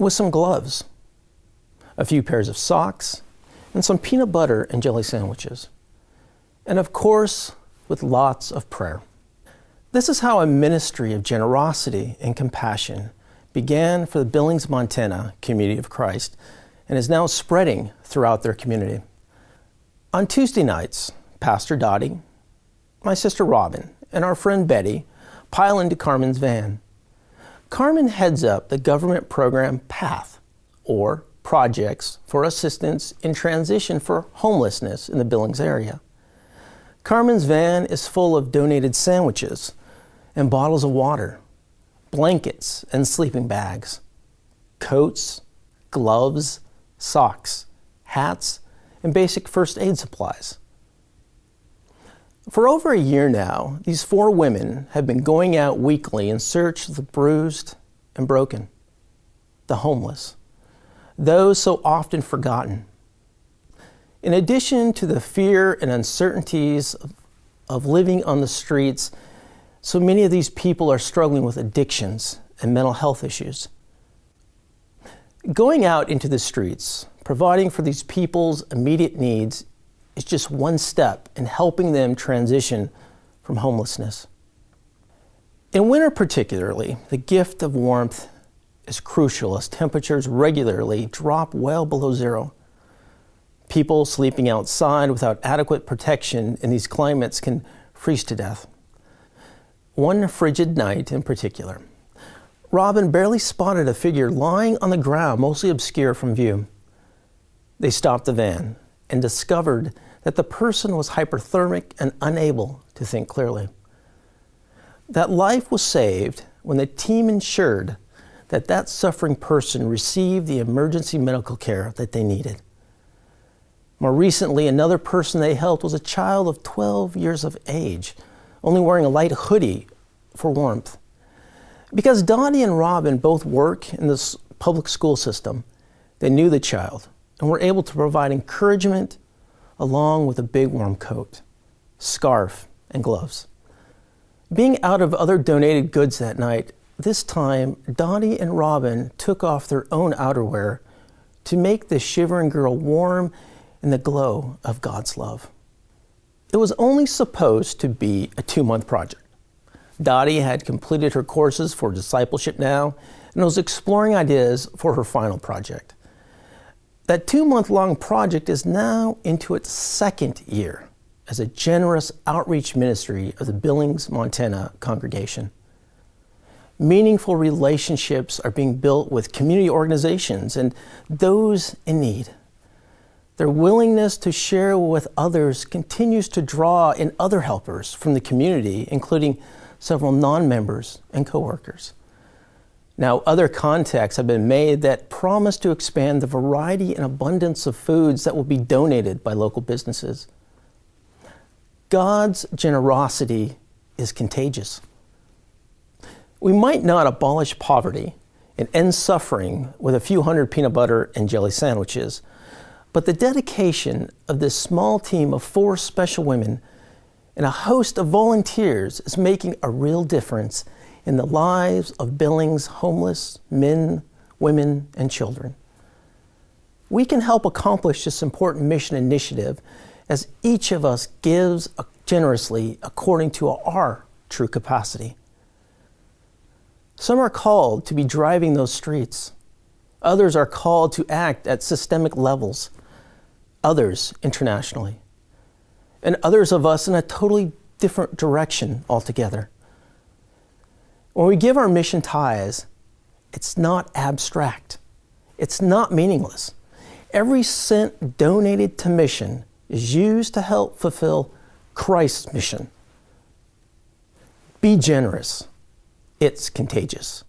with some gloves, a few pairs of socks, and some peanut butter and jelly sandwiches. And of course, with lots of prayer. This is how a ministry of generosity and compassion began for the Billings, Montana Community of Christ and is now spreading throughout their community. On Tuesday nights, Pastor Dottie, my sister Robin, and our friend Betty pile into Carmen's van. Carmen heads up the government program PATH, or Projects for Assistance in Transition for Homelessness in the Billings area. Carmen's van is full of donated sandwiches and bottles of water, blankets and sleeping bags, coats, gloves, socks, hats, and basic first aid supplies. For over a year now, these 4 women have been going out weekly in search of the bruised and broken, the homeless, those so often forgotten. In addition to the fear and uncertainties of living on the streets, so many of these people are struggling with addictions and mental health issues. Going out into the streets, providing for these people's immediate needs is just one step in helping them transition from homelessness. In winter particularly, the gift of warmth is crucial as temperatures regularly drop well below zero. People sleeping outside without adequate protection in these climates can freeze to death. One frigid night in particular, Robin barely spotted a figure lying on the ground, mostly obscure from view. They stopped the van and discovered that the person was hyperthermic and unable to think clearly. That life was saved when the team ensured that that suffering person received the emergency medical care that they needed. More recently, another person they helped was a child of 12 years of age, only wearing a light hoodie for warmth. Because Dottie and Robin both work in this public school system, they knew the child and were able to provide encouragement along with a big warm coat, scarf, and gloves. Being out of other donated goods that night, this time Dottie and Robin took off their own outerwear to make the shivering girl warm in the glow of God's love. It was only supposed to be a 2-month project. Dottie had completed her courses for discipleship now and was exploring ideas for her final project. That 2-month-long project is now into its 2nd year as a generous outreach ministry of the Billings, Montana congregation. Meaningful relationships are being built with community organizations and those in need. Their willingness to share with others continues to draw in other helpers from the community, including several non-members and coworkers. Now, other contacts have been made that promise to expand the variety and abundance of foods that will be donated by local businesses. God's generosity is contagious. We might not abolish poverty and end suffering with a few hundred peanut butter and jelly sandwiches, but the dedication of this small team of 4 special women and a host of volunteers is making a real difference in the lives of Billings' homeless men, women, and children. We can help accomplish this important mission initiative as each of us gives generously according to our true capacity. Some are called to be driving those streets. Others are called to act at systemic levels. Others internationally. And others of us in a totally different direction altogether. When we give our mission tithes, it's not abstract. It's not meaningless. Every cent donated to mission is used to help fulfill Christ's mission. Be generous. It's contagious.